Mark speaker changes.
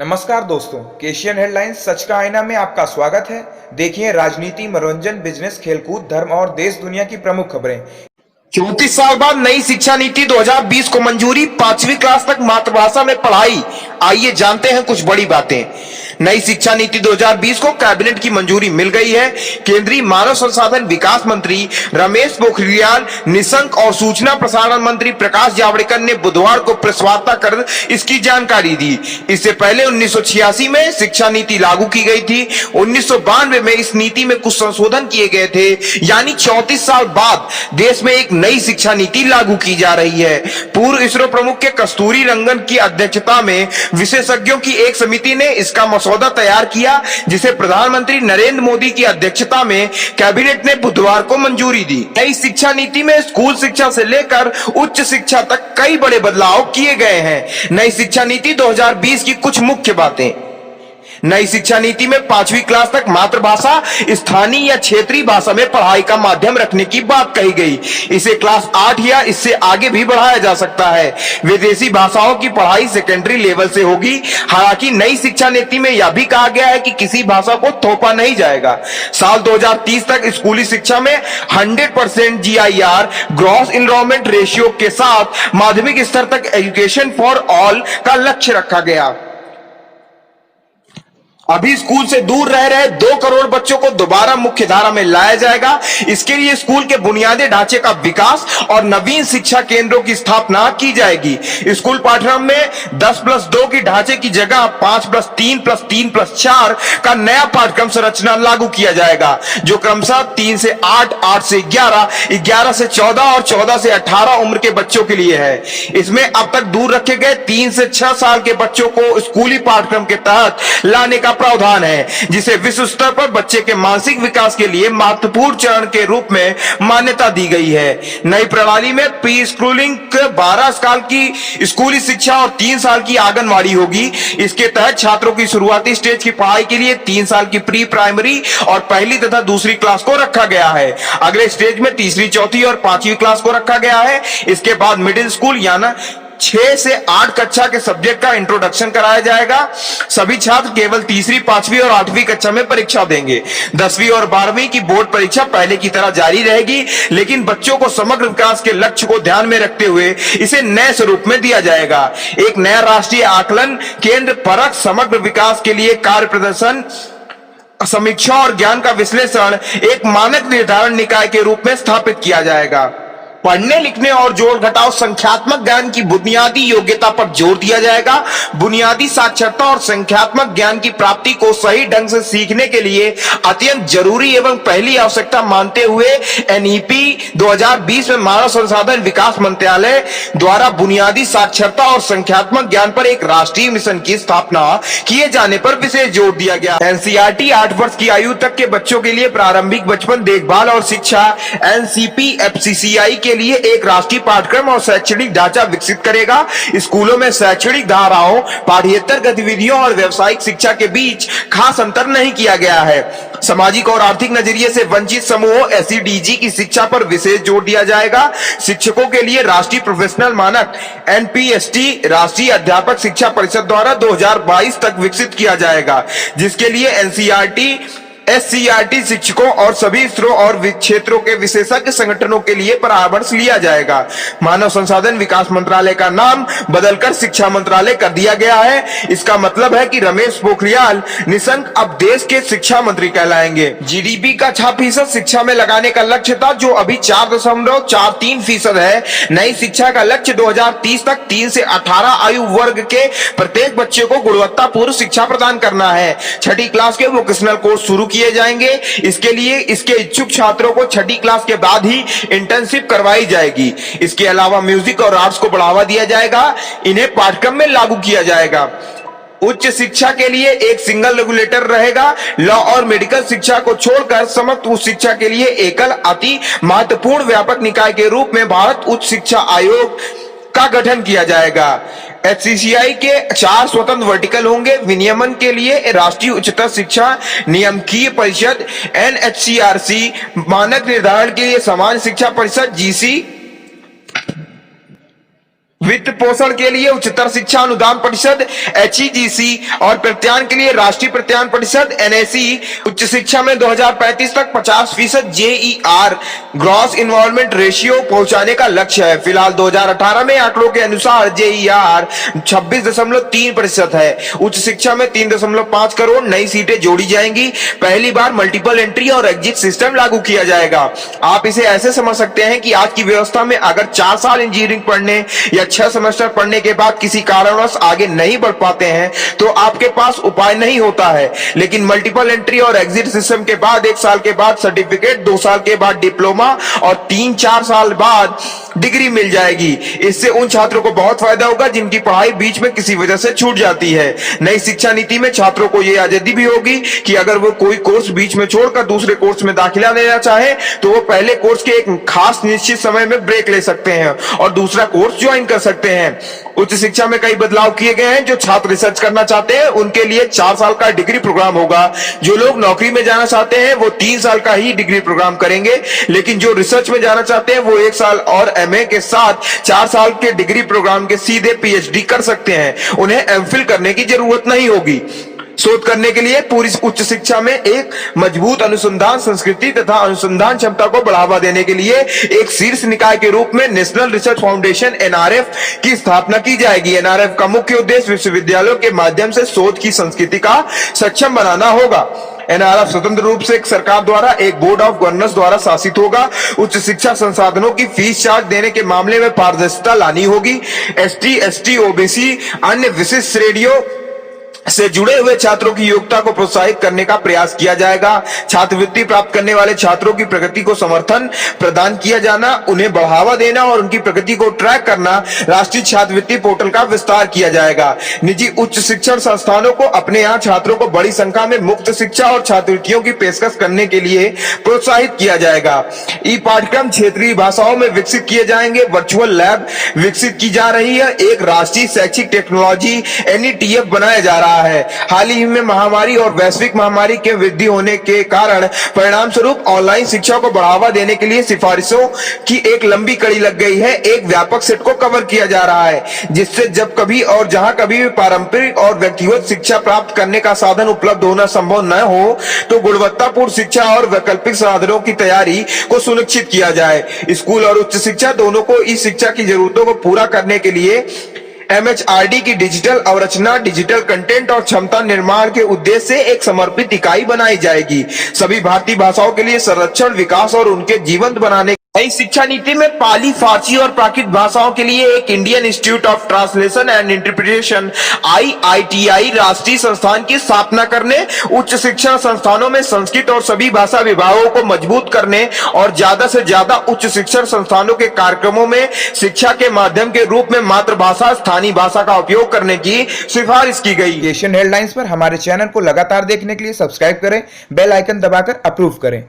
Speaker 1: नमस्कार दोस्तों, केशियन हेडलाइंस सच का आईना में आपका स्वागत है। देखिए राजनीति, मनोरंजन, बिजनेस, खेलकूद, धर्म और देश दुनिया की प्रमुख खबरें।
Speaker 2: 34 साल बाद नई शिक्षा नीति 2020 को मंजूरी, 5वीं क्लास तक मातृभाषा में पढ़ाई। आइए जानते हैं कुछ बड़ी बातें। नई शिक्षा नीति 2020 को कैबिनेट की मंजूरी मिल गई है। केंद्रीय मानव संसाधन विकास मंत्री रमेश पोखरियाल निशंक और सूचना प्रसारण मंत्री प्रकाश जावड़ेकर ने बुधवार को प्रेस वार्ता कर इसकी जानकारी दी। इससे पहले 1986 में शिक्षा नीति लागू की गई थी। 1992 में इस नीति में कुछ संशोधन किए गए थे, यानी 34 साल बाद देश में एक नई शिक्षा नीति लागू की जा रही है। पूर्व इसरो प्रमुख के कस्तूरी रंगन की अध्यक्षता में विशेषज्ञों की एक समिति ने इसका मसौदा तैयार किया, जिसे प्रधानमंत्री नरेंद्र मोदी की अध्यक्षता में कैबिनेट ने बुधवार को मंजूरी दी। नई शिक्षा नीति में स्कूल शिक्षा से लेकर उच्च शिक्षा तक कई बड़े बदलाव किए गए हैं। नई शिक्षा नीति 2020 की कुछ मुख्य बातें। नई शिक्षा नीति में 5वीं क्लास तक मातृभाषा, स्थानीय या क्षेत्रीय भाषा में पढ़ाई का माध्यम रखने की बात कही गई। इसे क्लास 8 या इससे आगे भी बढ़ाया जा सकता है। विदेशी भाषाओं की पढ़ाई सेकेंडरी लेवल से होगी। हालांकि नई शिक्षा नीति में यह भी कहा गया है कि किसी भाषा को थोपा नहीं जाएगा। साल 2030 तक स्कूली शिक्षा में 100% GIR ग्रॉस इनरोलमेंट रेशियो के साथ माध्यमिक स्तर तक एजुकेशन फॉर ऑल का लक्ष्य रखा गया। अभी स्कूल से दूर रह रहे 2 करोड़ बच्चों को दोबारा मुख्य धारा में लाया जाएगा। इसके लिए स्कूल के बुनियादी ढांचे का विकास और नवीन शिक्षा केंद्रों की स्थापना की जाएगी। स्कूल पाठ्यक्रम में 10+2 की ढांचे की जगह 5+3+3+4 का नया पाठ्यक्रम संरचना लागू किया जाएगा, जो क्रमशः 3 से 8, 8 से 11, 11 से 14 और 14 से 18 उम्र के बच्चों के लिए है। इसमें अब तक दूर रखे गए 3 से 6 साल के बच्चों को स्कूली पाठ्यक्रम के तहत लाने का प्रावधान है, जिसे विश्व स्तर पर बच्चे के मानसिक विकास के लिए महत्वपूर्ण चरण के रूप में मान्यता दी गई है। नई प्रणाली में प्री स्कूलिंग 12 साल की स्कूली शिक्षा और 3 साल की आंगनवाड़ी होगी। इसके तहत छात्रों की शुरुआती स्टेज की पढ़ाई के लिए 3 साल की प्री प्राइमरी और पहली तथा दूसरी क्लास को रखा गया है। अगले स्टेज में तीसरी, चौथी और 5वीं क्लास को रखा गया है। इसके बाद मिडिल स्कूल यानी 6 से 8 कक्षा के सब्जेक्ट का इंट्रोडक्शन कराया जाएगा। सभी छात्र केवल तीसरी, 5वीं और 8वीं कक्षा में परीक्षा देंगे। 10वीं और 12वीं की बोर्ड परीक्षा पहले की तरह जारी रहेगी, लेकिन बच्चों को समग्र विकास के लक्ष्य को ध्यान में रखते हुए इसे नए स्वरूप में दिया जाएगा। एक नया राष्ट्रीय आकलन केंद्र परख समग्र विकास के लिए कार्य प्रदर्शन, समीक्षा और ज्ञान का विश्लेषण एक मानक निर्धारण निकाय के रूप में स्थापित किया जाएगा। पढ़ने लिखने और जोड़ घटाव संख्यात्मक ज्ञान की बुनियादी योग्यता पर जोर दिया जाएगा। बुनियादी साक्षरता और संख्यात्मक ज्ञान की प्राप्ति को सही ढंग से सीखने के लिए अत्यंत जरूरी एवं पहली आवश्यकता मानते हुए NEP 2020 में मानव संसाधन विकास मंत्रालय द्वारा बुनियादी साक्षरता और संख्यात्मक ज्ञान पर एक राष्ट्रीय मिशन की स्थापना किए जाने पर विशेष जोर दिया गया। NCERT 8 वर्ष की आयु तक के बच्चों के लिए प्रारंभिक बचपन देखभाल और शिक्षा NCP-FCCI के लिए एक राष्ट्रीय पाठ्यक्रम और शैक्षणिक ढांचा विकसित करेगा। स्कूलों में शैक्षणिक धाराओं, पाठ्येतर गतिविधियों और व्यावसायिक शिक्षा के बीच खास अंतर नहीं किया गया है। सामाजिक और आर्थिक नजरिए से वंचित समूहों SEDG की शिक्षा पर विशेष जोर दिया जाएगा। शिक्षकों के लिए राष्ट्रीय प्रोफेशनल मानक NPST राष्ट्रीय अध्यापक शिक्षा परिषद द्वारा 2022 तक विकसित किया जाएगा, जिसके लिए NCERT SCERT शिक्षकों और सभी स्तरों और क्षेत्रों के विशेषज्ञ संगठनों के लिए परामर्श लिया जाएगा। मानव संसाधन विकास मंत्रालय का नाम बदलकर शिक्षा मंत्रालय कर दिया गया है। इसका मतलब है कि रमेश पोखरियाल निशंक अब देश के शिक्षा मंत्री कहलाएंगे। GDP का 6% शिक्षा में लगाने का लक्ष्य था, जो अभी 4.43% है। नई शिक्षा का लक्ष्य 2030 तक 3 से 18 आयु वर्ग के प्रत्येक बच्चे को गुणवत्तापूर्ण शिक्षा प्रदान करना है। 6ठी क्लास के वोकेशनल कोर्स शुरू किए जाएंगे। इसके लिए इसके इच्छुक छात्रों को 6ठी क्लास के बाद ही इंटर्नशिप करवाई जाएगी। इसके अलावा म्यूजिक और आर्ट्स को बढ़ावा दिया जाएगा। इन्हें पाठ्यक्रम में लागू किया जाएगा। उच्च शिक्षा के लिए एक सिंगल रेगुलेटर रहेगा। लॉ और मेडिकल शिक्षा को छोड़कर समस्त उच्च शिक्षा के लिए एकल अति महत्वपूर्ण व्यापक निकाय के रूप में भारत उच्च शिक्षा आयोग का गठन किया जाएगा। HCCI के 4 स्वतंत्र वर्टिकल होंगे। विनियमन के लिए राष्ट्रीय उच्चतर शिक्षा नियामकीय परिषद NHCRC, मानक निर्धारण के लिए समान शिक्षा परिषद GC, वित्त पोषण के लिए उच्चतर शिक्षा अनुदान परिषद HEGC और प्रत्यायन के लिए राष्ट्रीय प्रत्यायन परिषद NSE उच्च शिक्षा में 2035 तक 50% JER ग्रॉस इन्वॉल्वमेंट रेशियो पहुंचाने का लक्ष्य है। फिलहाल 2018 में आंकड़ों के अनुसार JER 26.3% है। उच्च शिक्षा में 3.5 करोड़ नई सीटें जोड़ी जाएंगी। पहली बार मल्टीपल एंट्री और एग्जिट सिस्टम लागू किया जाएगा। आप इसे ऐसे समझ सकते हैं कि आज की व्यवस्था में अगर 4 साल इंजीनियरिंग पढ़ने या 6 सेमेस्टर पढ़ने के बाद किसी कारणवश आगे नहीं बढ़ पाते हैं तो आपके पास उपाय नहीं होता है, लेकिन मल्टीपल एंट्री और एग्जिट सिस्टम के बाद 1 साल के बाद सर्टिफिकेट, 2 साल के बाद डिप्लोमा और 3-4 साल बाद डिग्री मिल जाएगी। इससे उन छात्रों को बहुत फायदा होगा जिनकी पढ़ाई बीच में किसी वजह से छूट जाती है। नई शिक्षा नीति में छात्रों को यह आजादी भी होगी कि अगर वो कोई कोर्स बीच में छोड़कर दूसरे कोर्स में दाखिला लेना चाहे तो वो पहले कोर्स के एक खास निश्चित समय में ब्रेक ले सकते हैं और दूसरा कोर्स ज्वाइन कर सकते हैं। उच्च शिक्षा में कई बदलाव किए गए हैं। जो छात्र रिसर्च करना चाहते हैं उनके लिए 4 साल का डिग्री प्रोग्राम होगा। जो लोग नौकरी में जाना चाहते हैं वो 3 साल का ही डिग्री प्रोग्राम करेंगे, लेकिन जो रिसर्च में जाना चाहते हैं वो 1 साल और MA के साथ 4 साल के डिग्री प्रोग्राम के सीधे PhD कर सकते हैं। उन्हें MPhil करने की जरूरत नहीं होगी। शोध करने के लिए पूरी उच्च शिक्षा में एक मजबूत अनुसंधान संस्कृति तथा अनुसंधान क्षमता को बढ़ावा देने के लिए एक शीर्ष निकाय के रूप में नेशनल रिसर्च फाउंडेशन NRF की स्थापना की जाएगी। NRF का मुख्य उद्देश्य विश्वविद्यालयों के माध्यम से शोध की संस्कृति का सक्षम बनाना होगा। NRF स्वतंत्र रूप से एक सरकार द्वारा एक बोर्ड ऑफ गवर्नर्स द्वारा शासित होगा। उच्च शिक्षा संसाधनों की फीस चार्ज देने के मामले में पारदर्शिता लानी होगी। ST, ST, OBC अन्य विशिष्ट श्रेणियों से जुड़े हुए छात्रों की योग्यता को प्रोत्साहित करने का प्रयास किया जाएगा। छात्रवृत्ति प्राप्त करने वाले छात्रों की प्रगति को समर्थन प्रदान किया जाना, उन्हें बढ़ावा देना और उनकी प्रगति को ट्रैक करना। राष्ट्रीय छात्रवृत्ति पोर्टल का विस्तार किया जाएगा। निजी उच्च शिक्षण संस्थानों को अपने यहाँ छात्रों को बड़ी संख्या में मुफ्त शिक्षा और छात्रवृत्तियों की पेशकश करने के लिए प्रोत्साहित किया जाएगा। पाठ्यक्रम क्षेत्रीय भाषाओं में विकसित किए जाएंगे। वर्चुअल लैब विकसित की जा रही है। एक राष्ट्रीय शैक्षिक टेक्नोलॉजी NETF बनाया जा रहा है। हाल ही में महामारी और वैश्विक महामारी के वृद्धि होने के कारण परिणाम स्वरूप ऑनलाइन शिक्षा को बढ़ावा देने के लिए सिफारिशों की एक लंबी कड़ी लग गई है। एक व्यापक सेट को कवर किया जा रहा है, जिससे जब कभी और जहां कभी भी पारंपरिक और व्यक्तिगत शिक्षा प्राप्त करने का साधन उपलब्ध होना संभव न हो तो गुणवत्तापूर्ण शिक्षा और वैकल्पिक साधनों की तैयारी को सुनिश्चित किया जाए। स्कूल और उच्च शिक्षा दोनों को इस शिक्षा की जरूरतों को पूरा करने के लिए MHRD की डिजिटल अवरचना, डिजिटल कंटेंट और क्षमता निर्माण के उद्देश्य से एक समर्पित इकाई बनाई जाएगी। सभी भारतीय भाषाओं के लिए संरक्षण, विकास और उनके जीवंत बनाने नई शिक्षा नीति में पाली, फारसी और प्राकृत भाषाओं के लिए एक Indian institute of translation and interpretation IITI राष्ट्रीय संस्थान की स्थापना करने, उच्च शिक्षा संस्थानों में संस्कृत और सभी भाषा विभागों को मजबूत करने और ज्यादा से ज्यादा उच्च शिक्षण संस्थानों के कार्यक्रमों में शिक्षा के माध्यम के रूप में मातृभाषा, स्थानीय भाषा का उपयोग करने की सिफारिश की गई।
Speaker 1: एशियन हेडलाइंस पर हमारे चैनल को लगातार देखने के लिए सब्सक्राइब करें, बेल आइकन दबाकर अप्रूव करें।